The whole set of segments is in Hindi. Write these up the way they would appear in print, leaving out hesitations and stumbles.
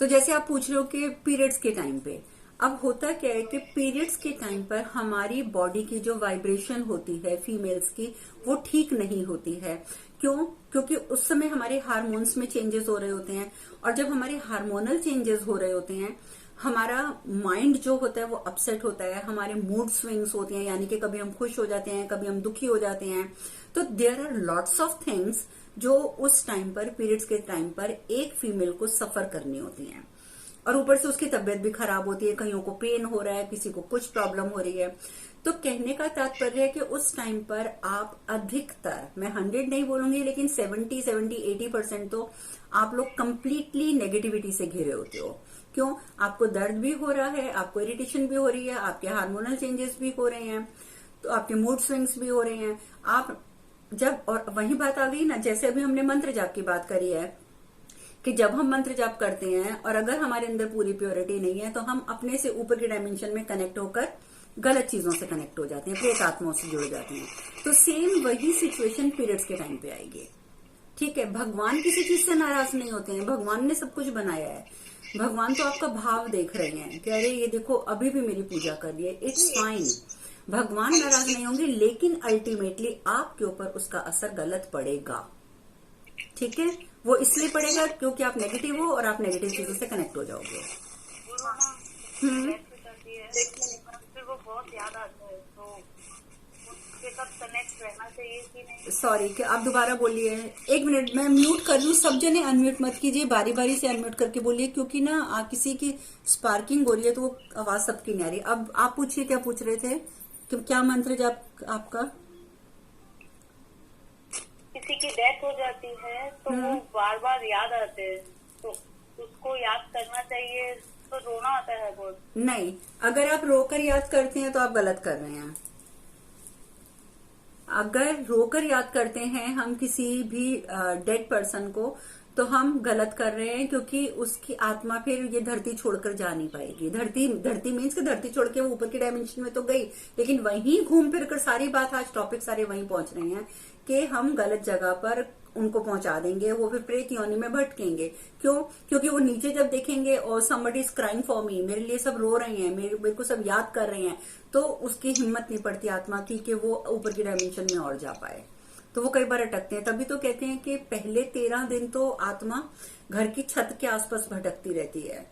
तो जैसे आप पूछ रहे हो कि पीरियड्स के टाइम पे, अब होता क्या है कि पीरियड्स के टाइम पर हमारी बॉडी की जो वाइब्रेशन होती है फीमेल्स की, वो ठीक नहीं होती है। क्यों? क्योंकि उस समय हमारे हार्मोन्स में चेंजेस हो रहे होते हैं, और जब हमारे हार्मोनल चेंजेस हो रहे होते हैं, हमारा माइंड जो होता है वो अपसेट होता है, हमारे मूड स्विंग्स होते हैं, यानी कि कभी हम खुश हो जाते हैं, कभी हम दुखी हो जाते हैं। तो there are lots of things जो उस टाइम पर, पीरियड्स के टाइम पर एक फीमेल को सफर करनी होती हैं, और ऊपर से उसकी तबीयत भी खराब होती है, कईयों को पेन हो रहा है, किसी को कुछ प्रॉब्लम हो रही है। तो कहने का तात्पर्य है कि उस टाइम पर आप अधिकतर, मैं 100 नहीं बोलूंगी, लेकिन 70-80% तो आप लोग कंप्लीटली नेगेटिविटी से घिरे होते हो। क्यों? आपको दर्द भी हो रहा है, आपको इरिटेशन भी हो रही है, आपके हार्मोनल चेंजेस भी हो रहे हैं, तो आपके मूड स्विंग्स भी हो रहे हैं। आप जब, और वही बात आ गई ना, जैसे अभी हमने मंत्र जाप की बात करी है कि जब हम मंत्र जाप करते हैं और अगर हमारे अंदर पूरी प्योरिटी नहीं है, तो हम अपने से ऊपर के डायमेंशन में कनेक्ट होकर गलत चीजों से कनेक्ट हो जाते हैं, प्रेत आत्माओं से जुड़ जाते हैं। तो सेम वही सिचुएशन पीरियड्स के टाइम पे आएगी। ठीक है, भगवान किसी चीज से नाराज नहीं होते हैं, भगवान ने सब कुछ बनाया है। भगवान तो आपका भाव देख रहे हैं कि अरे ये देखो अभी भी मेरी पूजा कर रही है, इट्स फाइन। भगवान नाराज नहीं होंगे, लेकिन अल्टीमेटली आपके ऊपर उसका असर गलत पड़ेगा। ठीक है, वो इसलिए पड़ेगा क्योंकि आप नेगेटिव हो और आप नेगेटिव चीजों से कनेक्ट हो जाओगे। फिर वो बहुत याद आता है, तो उसके साथ कनेक्ट रहना चाहिए कि नहीं? सॉरी, कि आप दोबारा बोलिए। 1 मिनट, मैं म्यूट कर लूँ। सब जने अनम्यूट मत कीजिए, बारी बारी से अनम्यूट करके बोलिए, क्योंकि ना किसी की स्पार्किंग हो रही है तो वो आवाज सबकी नहीं आ रही। अब आप पूछिए, क्या पूछ रहे थे कि क्या मंत्र जाप आपका? किसी की डेथ हो जाती है तो वो बार बार याद आते हैं, तो उसको याद करना चाहिए, तो रोना आता है बहुत। नहीं, अगर आप रोकर याद करते हैं तो आप गलत कर रहे हैं। अगर रोकर याद करते हैं हम किसी भी डेड पर्सन को, तो हम गलत कर रहे हैं, क्योंकि उसकी आत्मा फिर ये धरती छोड़कर जा नहीं पाएगी। धरती मीन्स कि धरती छोड़ के वो ऊपर के डायमेंशन में तो गई, लेकिन वहीं घूम फिर कर, सारी बात, आज टॉपिक सारे वहीं पहुंच रहे हैं कि हम गलत जगह पर उनको पहुंचा देंगे, वो फिर प्रेत योनि में भटकेंगे। क्यों? क्योंकि वो नीचे जब देखेंगे और somebody is crying for me, मेरे लिए सब रो रहे हैं, मेरे को सब याद कर रहे हैं, तो उसकी हिम्मत नहीं पड़ती आत्मा की कि वो ऊपर की डायमेंशन में और जा पाए, तो वो कई बार अटकते हैं। तभी तो कहते हैं कि पहले 13 दिन तो आत्मा घर की छत के आसपास भटकती रहती है।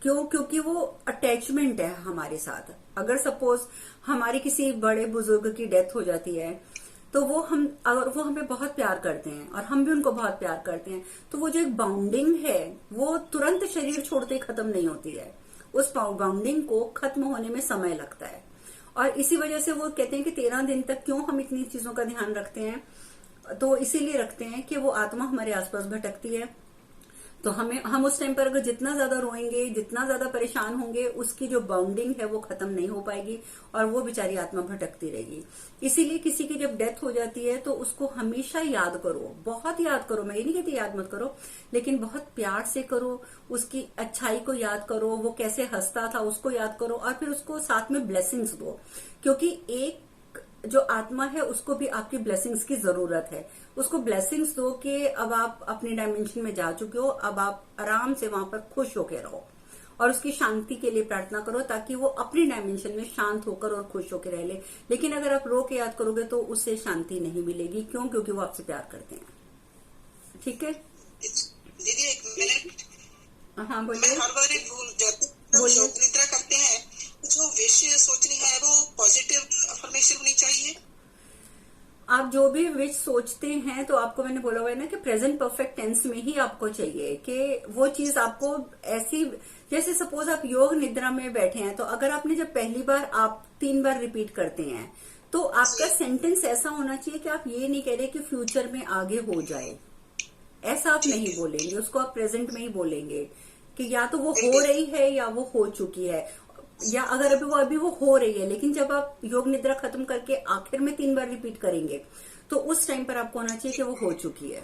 क्यों? क्योंकि वो अटैचमेंट है हमारे साथ। अगर सपोज हमारे किसी बड़े बुजुर्ग की डेथ हो जाती है, तो वो हमें बहुत प्यार करते हैं और हम भी उनको बहुत प्यार करते हैं, तो वो जो एक बाउंडिंग है वो तुरंत शरीर छोड़ते ही खत्म नहीं होती है। उस बाउंडिंग को खत्म होने में समय लगता है, और इसी वजह से वो कहते हैं कि 13 दिन तक क्यों हम इतनी चीजों का ध्यान रखते हैं, तो इसीलिए रखते हैं कि वो आत्मा हमारे आसपास भटकती है। तो हम उस टाइम पर अगर जितना ज्यादा रोएंगे, जितना ज्यादा परेशान होंगे, उसकी जो बाउंडिंग है वो खत्म नहीं हो पाएगी और वो बेचारी आत्मा भटकती रहेगी। इसीलिए किसी की जब डेथ हो जाती है तो उसको हमेशा याद करो, बहुत याद करो। मैं ये नहीं कहती याद मत करो, लेकिन बहुत प्यार से करो, उसकी अच्छाई को याद करो, वो कैसे हंसता था उसको याद करो, और फिर उसको साथ में ब्लेसिंग्स दो, क्योंकि एक जो आत्मा है उसको भी आपकी ब्लेसिंग्स की जरूरत है। उसको ब्लेसिंग्स दो कि अब आप अपने डायमेंशन में जा चुके हो, अब आप आराम से वहां पर खुश होकर रहो, और उसकी शांति के लिए प्रार्थना करो ताकि वो अपने डायमेंशन में शांत होकर और खुश होकर रह ले। लेकिन अगर आप रो के याद करोगे तो उससे शांति नहीं मिलेगी। क्यों? क्योंकि वो आपसे प्यार करते हैं। ठीक है दीदी, 1 मिनट। हाँ बोलिए। मैं हर बार भूल जाती हूँ, शोक निद्रा करते हैं, जो विश सोचनी है वो पॉजिटिव अफर्मेशन होनी चाहिए। आप जो भी विश सोचते हैं, तो आपको मैंने बोला हुआ है ना कि प्रेजेंट परफेक्ट टेंस में ही आपको चाहिए कि वो चीज आपको ऐसी, जैसे सपोज आप योग निद्रा में बैठे हैं, तो अगर आपने जब पहली बार, आप 3 बार रिपीट करते हैं, तो आपका सेंटेंस ऐसा होना चाहिए कि आप ये नहीं कह रहे कि फ्यूचर में आगे हो जाए, ऐसा आप नहीं बोलेंगे, उसको आप प्रेजेंट में ही बोलेंगे कि या तो वो हो रही है या वो हो चुकी है, या अगर अभी वो हो रही है। लेकिन जब आप योग निद्रा खत्म करके आखिर में 3 बार रिपीट करेंगे, तो उस टाइम पर आपको होना चाहिए कि वो हो चुकी है।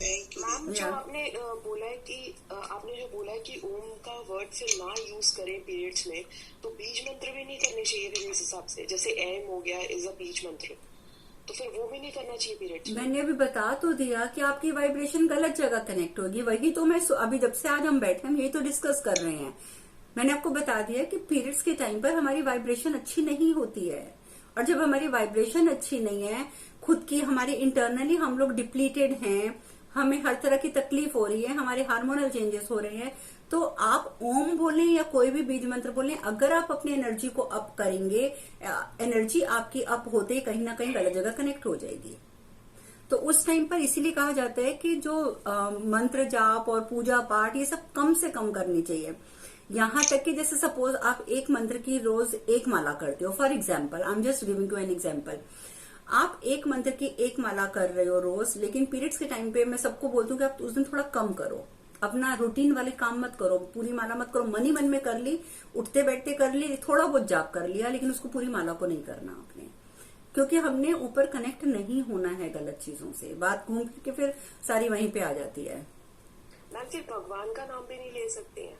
मैम, जो आपने बोला है कि ओम का वर्ड से ना यूज करें पीरियड्स में, तो बीज मंत्र भी नहीं करने चाहिए फिर इस हिसाब से, जैसे एम हो गया इज अ बीज मंत्र, तो फिर वो भी नहीं करना चाहिए पीरियड्स में? मैंने अभी बता तो दिया कि आपकी वाइब्रेशन गलत जगह कनेक्ट होगी। वही तो मैं अभी जब से आज हम बैठे हम यही तो डिस्कस कर रहे हैं। मैंने आपको बता दिया कि पीरियड्स के टाइम पर हमारी वाइब्रेशन अच्छी नहीं होती है, और जब हमारी वाइब्रेशन अच्छी नहीं है, खुद की हमारी इंटरनली हम लोग डिप्लीटेड हैं, हमें हर तरह की तकलीफ हो रही है, हमारे हार्मोनल चेंजेस हो रहे हैं, तो आप ओम बोलें या कोई भी बीज मंत्र बोलें, अगर आप अपनी एनर्जी को अप करेंगे, एनर्जी आपकी अप होते ही कहीं ना कहीं गलत जगह कनेक्ट हो जाएगी। तो उस टाइम पर इसीलिए कहा जाता है कि जो मंत्र जाप और पूजा पाठ ये सब कम से कम करनी चाहिए। यहां तक कि जैसे सपोज आप एक मंत्र की रोज एक माला करते हो, for example I am just giving you an example, आप एक मंत्र की एक माला कर रहे हो रोज, लेकिन पीरियड्स के टाइम पे मैं सबको बोलती हूँ कि आप उस दिन थोड़ा कम करो, अपना रूटीन वाले काम मत करो, पूरी माला मत करो। मन ही मन में कर ली, उठते बैठते कर ली, थोड़ा बहुत जाप कर लिया, लेकिन उसको पूरी माला को नहीं करना आपने, क्योंकि हमने ऊपर कनेक्ट नहीं होना है गलत चीजों से। बात घूम के फिर सारी वहीं पे आ जाती है। मैम फिर भगवान का नाम भी नहीं ले सकते हैं?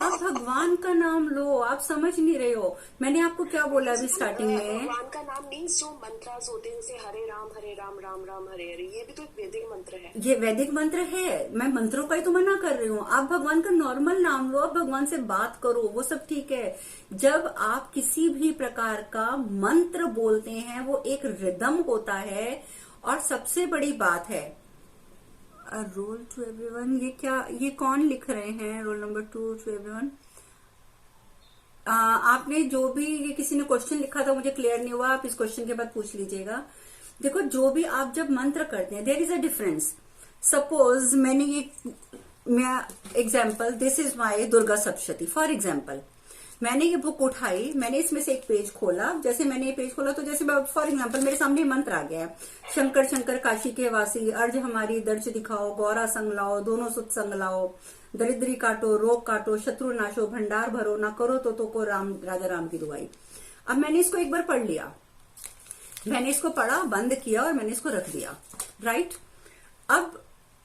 आप भगवान का नाम लो, आप समझ नहीं रहे हो। मैंने आपको क्या बोला अभी स्टार्टिंग में, भगवान का नाम मीन्स जो मंत्रास होते हैं जैसे हरे राम राम राम हरे हरे, ये भी तो एक वैदिक मंत्र है। ये वैदिक मंत्र है, मैं मंत्रों का ही तो मना कर रही हूँ। आप भगवान का नॉर्मल नाम लो, आप भगवान से बात करो, वो सब ठीक है। जब आप किसी भी प्रकार का मंत्र बोलते हैं वो एक रिदम होता है, और सबसे बड़ी बात है रोल टू एवरीवन, ये क्या, ये कौन लिख रहे हैं रोल नंबर 2 टू एवरीवन? आपने जो भी ये किसी ने क्वेश्चन लिखा था मुझे क्लियर नहीं हुआ, आप इस क्वेश्चन के बाद पूछ लीजिएगा। देखो जो भी आप जब मंत्र करते हैं there is a difference. Suppose मैंने ये example, this is my Durga Saptashati for example, मैंने ये बुक उठाई, मैंने इसमें से एक पेज खोला, जैसे मैंने ये पेज खोला तो जैसे फॉर एग्जांपल मेरे सामने मंत्र आ गया है, शंकर शंकर काशी के वासी, अर्ज हमारी दर्श दिखाओ, गौरा संग लाओ, दोनों सुत संग लाओ, दरिद्री काटो, रोग काटो, शत्रु नाशो, भंडार भरो, ना करो तो को राम राजा राम की दुआई। अब मैंने इसको एक बार पढ़ लिया, मैंने इसको पढ़ा, बंद किया और मैंने इसको रख दिया, राइट। अब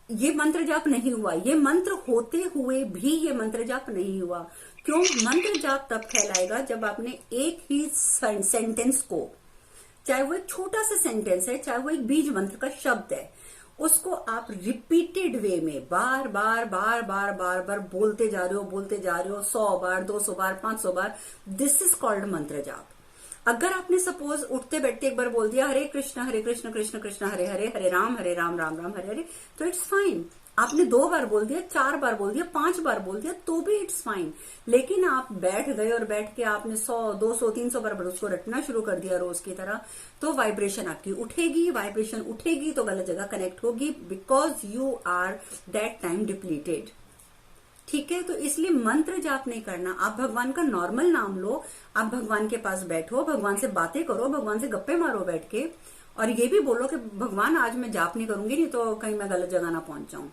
ये मंत्र जाप नहीं हुआ, ये मंत्र होते हुए भी ये मंत्र जाप नहीं हुआ। क्यों? मंत्र जाप तब कहलाएगा जब आपने एक ही सेंटेंस को, चाहे वो एक छोटा सा सेंटेंस है, चाहे वो एक बीज मंत्र का शब्द है, उसको आप रिपीटेड वे में बार बार बार बार बार बार बोलते जा रहे हो 100 बार, 200 बार, 500 बार, दिस इज कॉल्ड मंत्र जाप। अगर आपने सपोज उठते बैठते एक बार बोल दिया हरे कृष्ण कृष्ण कृष्ण हरे हरे, हरे राम राम राम हरे हरे, तो इट्स फाइन। आपने 2 बार बोल दिया, 4 बार बोल दिया, 5 बार बोल दिया, तो भी इट्स फाइन। लेकिन आप बैठ गए और बैठ के आपने 100, 200, 300 बार उसको रटना शुरू कर दिया रोज की तरह, तो वाइब्रेशन आपकी उठेगी, वाइब्रेशन उठेगी तो गलत जगह कनेक्ट होगी, because you are that time depleted. ठीक है, तो इसलिए मंत्र जाप नहीं करना। आप भगवान का नॉर्मल नाम लो, आप भगवान के पास बैठो, भगवान से बातें करो, भगवान से गप्पे मारो बैठ के, और ये भी बोलो कि भगवान आज मैं जाप नहीं करूंगी, नहीं तो कहीं मैं गलत जगह ना पहुंच जाऊं।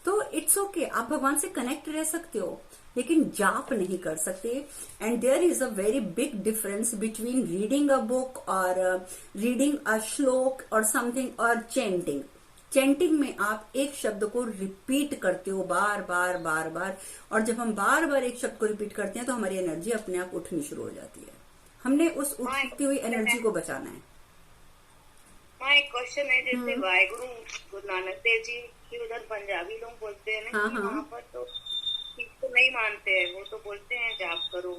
तो इट्स ओके, आप भगवान से कनेक्ट रह सकते हो, लेकिन जाप नहीं कर सकते। And there is a very big difference between reading a book और रीडिंग अ श्लोक और समथिंग और चैंटिंग। चैंटिंग में आप एक शब्द को रिपीट करते हो बार बार बार बार, और जब हम बार बार एक शब्द को रिपीट करते हैं तो हमारी एनर्जी अपने आप उठनी शुरू हो जाती है। हमने उस उठती हुई एनर्जी को बचाना है। हाँ, एक क्वेश्चन है, जैसे वाहेगुरु गुरु नानक देव जी की उधर पंजाबी लोग बोलते हैं ना, वहाँ पर तो इसको नहीं मानते हैं, वो तो बोलते हैं जाप करो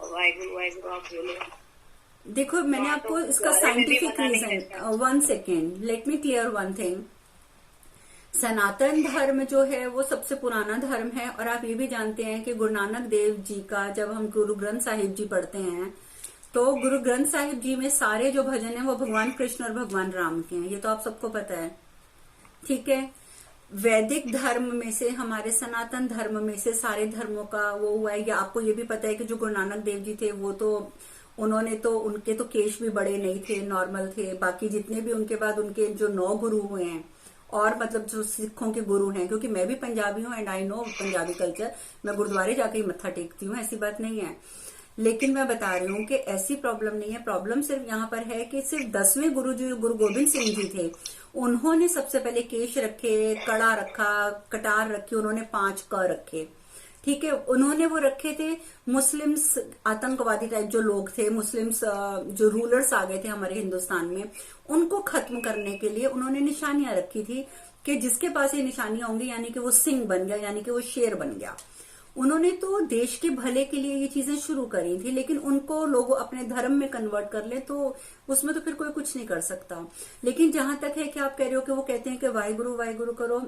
और वाहेगुरु वाहेगुरु आप बोलो। देखो मैंने आपको इसका scientific reason, 1 second, let me clear one thing. Sanatan Dharma जो है वो सबसे पुराना धर्म है, और आप ये भी जानते हैं कि गुरु नानक देव जी का जब हम गुरु ग्रंथ साहिब जी पढ़ते हैं तो गुरु ग्रंथ साहिब जी में सारे जो भजन है वो भगवान कृष्ण और भगवान राम के हैं, ये तो आप सबको पता है। ठीक है, वैदिक धर्म में से, हमारे सनातन धर्म में से सारे धर्मों का वो हुआ है। या आपको ये भी पता है कि जो गुरु नानक देव जी थे वो तो उन्होंने तो, उनके तो केश भी बड़े नहीं थे, नॉर्मल थे। बाकी जितने भी उनके बाद उनके जो 9 गुरु हुए हैं, और मतलब जो सिखों के गुरु हैं, क्योंकि मैं भी पंजाबी हूँ and I know Punjabi culture, मैं गुरुद्वारे जाके ही मत्था टेकती हूँ, ऐसी बात नहीं है। लेकिन मैं बता रही हूँ कि ऐसी प्रॉब्लम नहीं है। प्रॉब्लम सिर्फ यहाँ पर है कि सिर्फ 10वें गुरु जो गुरु गोविंद सिंह जी थे, उन्होंने सबसे पहले केश रखे, कड़ा रखा, कटार रखी, उन्होंने 5 क रखे। ठीक है, उन्होंने वो रखे थे मुस्लिम्स, आतंकवादी टाइप जो लोग थे, मुस्लिम्स जो रूलर्स आ गए थे हमारे हिंदुस्तान में, उनको खत्म करने के लिए उन्होंने निशानियां रखी थी कि जिसके पास ये निशानियां होंगी यानी कि वो सिंह बन गया, यानी कि वो शेर बन गया। उन्होंने तो देश के भले के लिए ये चीजें शुरू करी थी, लेकिन उनको लोग अपने धर्म में कन्वर्ट कर ले तो उसमें तो फिर कोई कुछ नहीं कर सकता। लेकिन जहां तक है कि आप कह रहे हो कि वो कहते हैं कि वाहिगुरु करो,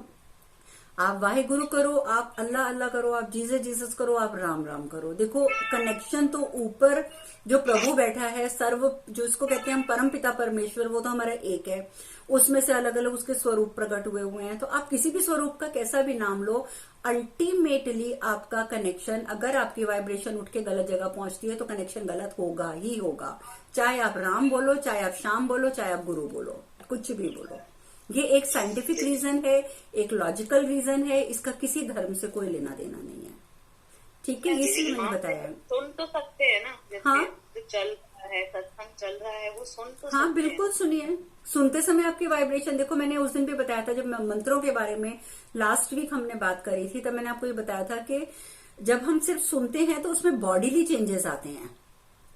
आप वाहिगुरु करो, आप अल्लाह अल्लाह करो, आप जीसस जीसस करो, आप राम राम करो। देखो कनेक्शन तो ऊपर जो प्रभु बैठा है, सर्व जो इसको कहते हैं हम परम पिता परमेश्वर, वो तो हमारा एक है, उसमें से अलग अलग उसके स्वरूप प्रकट हुए हैं। तो आप किसी भी स्वरूप का कैसा भी नाम लो, अल्टीमेटली आपका कनेक्शन, अगर आपकी वाइब्रेशन उठ के गलत जगह पहुंचती है तो कनेक्शन गलत होगा ही होगा। चाहे आप राम बोलो, चाहे आप श्याम बोलो, चाहे आप गुरु बोलो, कुछ भी बोलो। ये एक साइंटिफिक रीजन है, एक लॉजिकल रीजन है, इसका किसी धर्म से कोई लेना देना नहीं है। ठीक है, इसलिए मैंने बताया। सुन तो सकते हैं ना, जैसे हाँ, जो चल रहा है, सत्संग चल रहा है, वो सुन तो हाँ सकते बिल्कुल सुनिए। सुनते समय आपकी वाइब्रेशन देखो, मैंने उस दिन भी बताया था जब मंत्रों के बारे में लास्ट वीक हमने बात करी थी, तब मैंने आपको ये बताया था कि जब हम सिर्फ सुनते हैं तो उसमें बॉडीली चेंजेस आते हैं,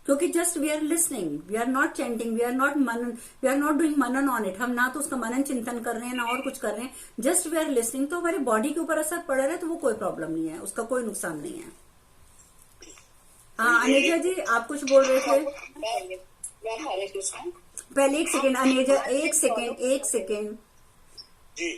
क्योंकि just we are listening, we are not chanting, we are not doing manan on it. हम ना तो उसका मनन चिंतन कर रहे हैं, ना और कुछ कर रहे हैं, जस्ट वी आर लिसनिंग। तो हमारी बॉडी के ऊपर असर पड़ रहा है तो वो कोई प्रॉब्लम नहीं है, उसका कोई नुकसान नहीं है। हाँ अनेजा जी, आप कुछ बोल रहे थे। हरे कृष्ण। पहले एक सेकेंड अनेजा, एक सेकेंड जी